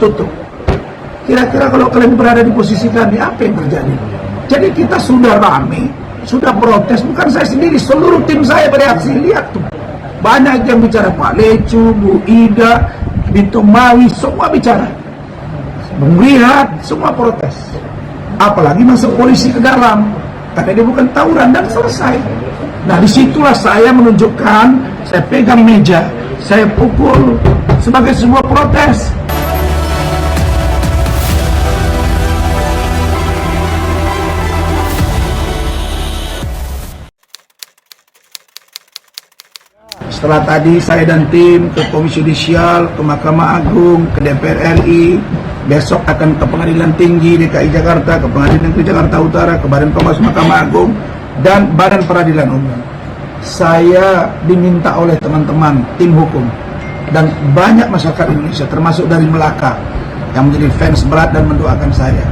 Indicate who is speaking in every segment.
Speaker 1: tutup. Kira-kira kalau kalian berada di posisi kami, apa yang terjadi? Jadi kita sudah rame, sudah protes, bukan saya sendiri, seluruh tim saya bereaksi. Lihat tuh, banyak yang bicara, Pak Lecu, Bu Ida, Bintu Mawi, semua bicara. Melihat, semua protes. Apalagi masuk polisi ke dalam, karena dia bukan tawuran, dan selesai. Nah, disitulah saya menunjukkan, saya pegang meja, saya pukul sebagai sebuah protes. Setelah tadi saya dan tim ke Komisi Yudisial, ke Mahkamah Agung, ke DPR RI, besok akan ke Pengadilan Tinggi DKI Jakarta, ke Pengadilan Negeri Jakarta Utara, ke Badan Pengawas Mahkamah Agung, dan Badan Peradilan Umum. Saya diminta oleh teman-teman tim hukum dan banyak masyarakat Indonesia, termasuk dari Melaka, yang menjadi fans berat dan mendoakan saya.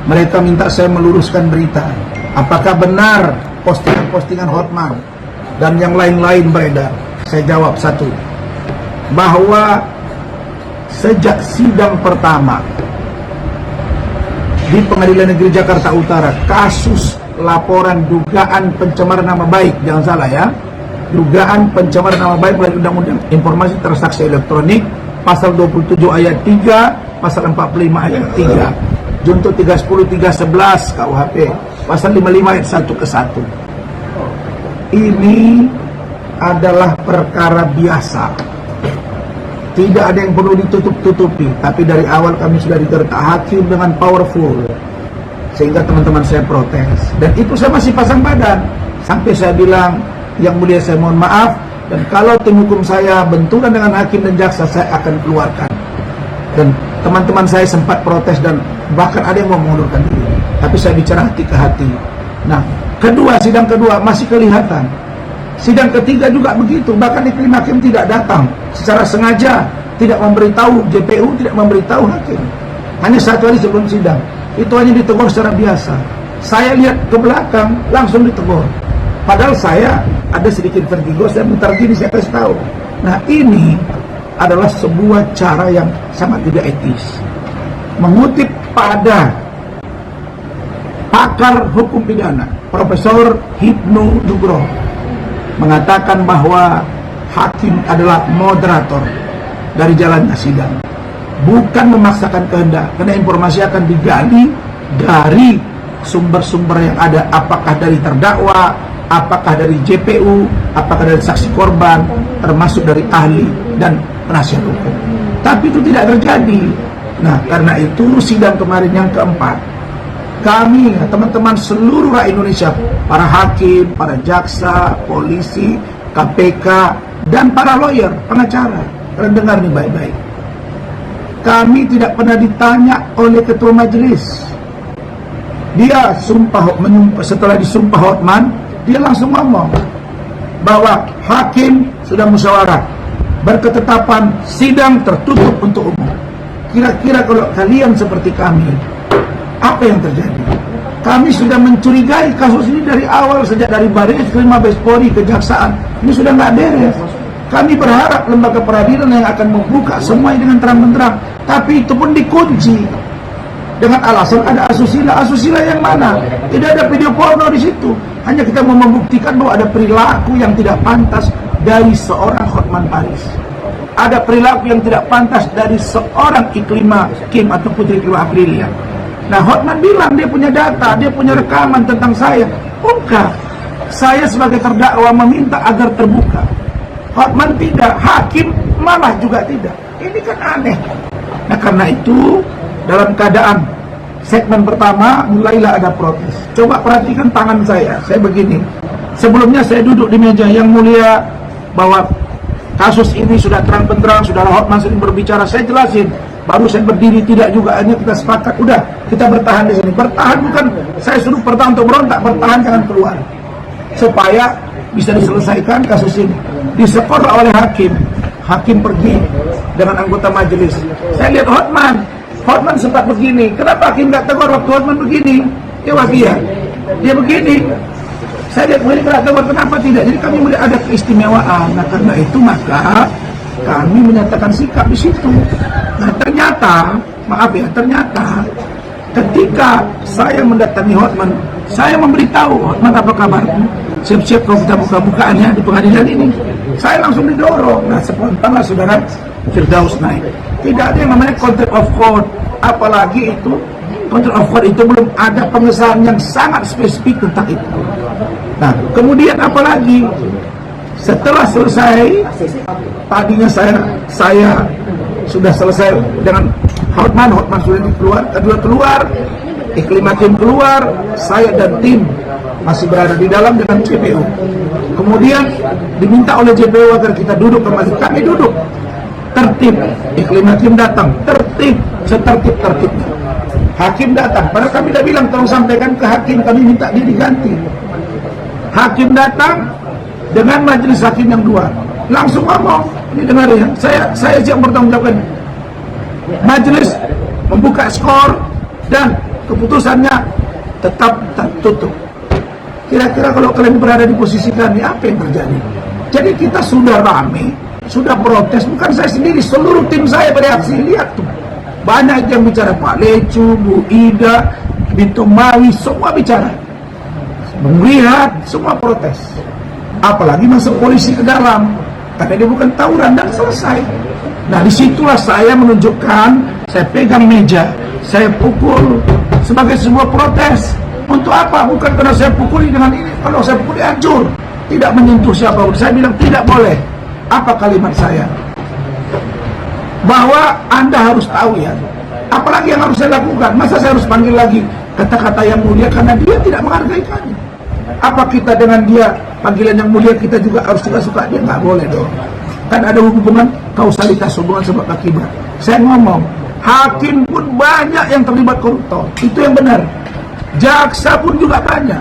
Speaker 1: Mereka minta saya meluruskan berita. Apakah benar postingan-postingan Hotman dan yang lain-lain beredar? Saya jawab satu, bahwa sejak sidang pertama di Pengadilan Negeri Jakarta Utara, kasus laporan dugaan pencemaran nama baik, jangan salah ya, dugaan pencemaran nama baik melalui Undang-Undang Informasi Transaksi Elektronik, pasal 27 ayat 3, pasal 45 ayat 3, junto 310 311 KUHP, pasal 55 ayat 1 ke 1. Ini adalah perkara biasa, tidak ada yang perlu ditutup-tutupi. Tapi dari awal kami sudah diterta hakim dengan powerful, sehingga teman-teman saya protes. Dan itu saya masih pasang badan, sampai saya bilang, yang mulia saya mohon maaf, dan kalau tim hukum saya benturan dengan hakim dan jaksa, saya akan keluarkan. Dan teman-teman saya sempat protes dan bahkan ada yang mau mengundurkan diri. Tapi saya bicara hati ke hati. Nah, sidang kedua masih kelihatan. Sidang ketiga juga begitu, bahkan iklim hakim tidak datang secara sengaja, tidak memberitahu JPU, tidak memberitahu hakim. Hanya satu hari sebelum sidang, itu hanya ditegur secara biasa. Saya lihat ke belakang, langsung ditegur. Padahal saya ada sedikit vertigo, saya mutar gini, saya kasih tahu. Nah, ini adalah sebuah cara yang sangat tidak etis. Mengutip pada pakar hukum pidana, Profesor Hipnu Nugroho, mengatakan bahwa hakim adalah moderator dari jalannya sidang, bukan memaksakan kehendak, karena informasi akan digali dari sumber-sumber yang ada, apakah dari terdakwa, apakah dari JPU, apakah dari saksi korban, termasuk dari ahli dan penasihat hukum. Tapi itu tidak terjadi. Nah, karena itu sidang kemarin yang keempat, kami, teman-teman seluruh rakyat Indonesia, para hakim, para jaksa, polisi, KPK, dan para lawyer, pengacara, kalian dengar nih baik-baik. Kami tidak pernah ditanya oleh ketua majelis. Dia setelah disumpah Hotman, dia langsung ngomong bahwa hakim sudah musyawarah, berketetapan sidang tertutup untuk umum. Kira-kira kalau kalian seperti kami, apa yang terjadi? Kami sudah mencurigai kasus ini dari awal, sejak dari Baris ke Mabes Polri, Kejaksaan. Ini sudah nggak beres. Kami berharap lembaga peradilan yang akan membuka semuanya dengan terang-benderang, tapi itu pun dikunci dengan alasan ada asusila. Asusila yang mana? Tidak ada video porno di situ. Hanya kita mau membuktikan bahwa ada perilaku yang tidak pantas dari seorang Hotman Paris. Ada perilaku yang tidak pantas dari seorang Iklima Kim atau Putri Iklima Aprilia. Nah, Hotman bilang dia punya data, dia punya rekaman tentang saya. Bukan. Saya sebagai terdakwa meminta agar terbuka. Hotman tidak, hakim malah juga tidak. Ini kan aneh. Nah, karena itu dalam keadaan segmen pertama mulailah ada protes. Coba perhatikan tangan saya begini. Sebelumnya saya duduk di meja, yang mulia, bahwa kasus ini sudah terang-benderang, saudara Hotman sering berbicara, saya jelasin. Baru saya berdiri, tidak juga, hanya kita sepakat, udah kita bertahan di sini. Bertahan bukan saya suruh bertahan untuk berontak, bertahan jangan keluar, supaya bisa diselesaikan kasus ini. Disekor oleh hakim pergi dengan anggota majelis. Saya lihat Hotman sempat begini. Kenapa hakim nggak tegur waktu Hotman begini? Dia begini. Saya lihat begini, nggak tegur, kenapa tidak? Jadi kami melihat ada keistimewaan. Nah, karena itu maka kami menyatakan sikap di situ. Nah, ternyata ternyata ketika saya mendatangi Hotman, saya memberitahu Hotman, apa kabar? Siap-siap kalau kita buka-bukaannya di pengadilan ini. Saya langsung didorong. Nah, spontanlah saudara Firdaus naik. Tidak ada yang namanya contempt of court, apalagi itu contempt of court itu belum ada pengesahan yang sangat spesifik tentang itu. Nah, kemudian apalagi setelah selesai, tadinya saya sudah selesai dengan Hotman sudah keluar, Ikhlim Hakim keluar, saya dan tim masih berada di dalam dengan JPU. Kemudian diminta oleh JPU agar kita duduk kembali. Kami duduk tertib. Ikhlim Hakim datang tertib, setertib-tertibnya. Hakim datang, padahal kami sudah bilang tolong sampaikan ke hakim, kami minta dia diganti. Hakim datang dengan majelis hakim yang dua, langsung ngomong, ini dengar ya, saya siap bertanggung jawab. Majelis membuka skor dan keputusannya tetap tertutup. Kira-kira kalau kalian berada di posisi kami, apa yang terjadi? Jadi kita sudah rame, sudah protes, bukan saya sendiri, seluruh tim saya bereaksi. Lihat tuh, banyak yang bicara, Pak Lecu, Bu Ida, Bintu Mawi, semua bicara. Melihat, semua protes. Apalagi masuk polisi ke dalam, karena dia bukan tawuran, dan selesai. Nah, disitulah saya menunjukkan, saya pegang meja, saya pukul sebagai sebuah protes. Untuk apa? Bukan karena saya pukuli dengan ini. Kalau saya pukuli hancur, tidak menyentuh siapapun. Saya bilang tidak boleh. Apa kalimat saya? Bahwa Anda harus tahu ya, apalagi yang harus saya lakukan. Masa saya harus panggil lagi kata-kata yang mulia karena dia tidak menghargai kami? Apa kita dengan dia panggilan yang mulia kita juga harus suka-suka dia? Nggak boleh dong. Kan ada hubungan kausalitas, hubungan sebab akibat. Saya ngomong, hakim pun banyak yang terlibat koruptor, itu yang benar. Jaksa pun juga banyak,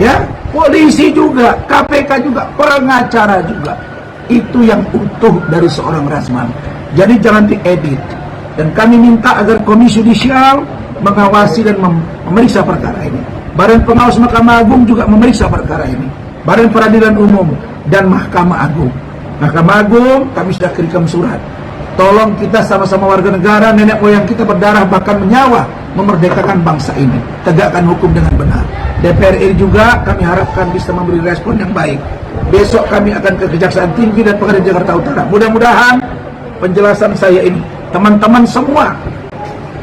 Speaker 1: ya, polisi juga, KPK juga, pengacara juga. Itu yang utuh dari seorang Rasman. Jadi jangan diedit. Dan kami minta agar Komisi Yudisial mengawasi dan memeriksa perkara ini. Badan Pengawas Mahkamah Agung juga memeriksa perkara ini. Badan Peradilan Umum dan Mahkamah Agung. Mahkamah Agung, kami sudah kirimkan surat. Tolong kita sama-sama warga negara, nenek moyang kita berdarah bahkan menyawa, memerdekakan bangsa ini, tegakkan hukum dengan benar. DPR RI juga kami harapkan bisa memberi respon yang baik. Besok kami akan ke Kejaksaan Tinggi dan Pengadilan Jakarta Utara. Mudah-mudahan penjelasan saya ini, teman-teman semua,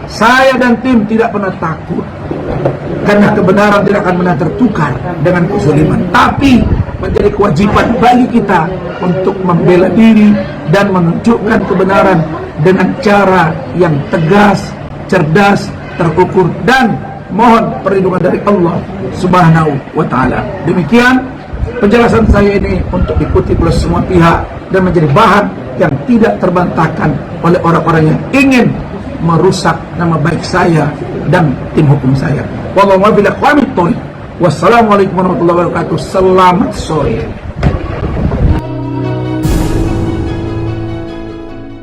Speaker 1: saya dan tim tidak pernah takut, karena kebenaran tidak akan pernah tertukar dengan kezaliman. Tapi menjadi kewajiban bagi kita untuk membela diri dan menunjukkan kebenaran dengan cara yang tegas, cerdas, terukur, dan mohon perlindungan dari Allah Subhanahu wa Ta'ala. Demikian penjelasan saya ini untuk diikuti oleh semua pihak dan menjadi bahan yang tidak terbantahkan oleh orang-orang yang ingin merusak nama baik saya dan tim hukum saya. Wassalamualaikum warahmatullahi wabarakatuh. Selamat sore.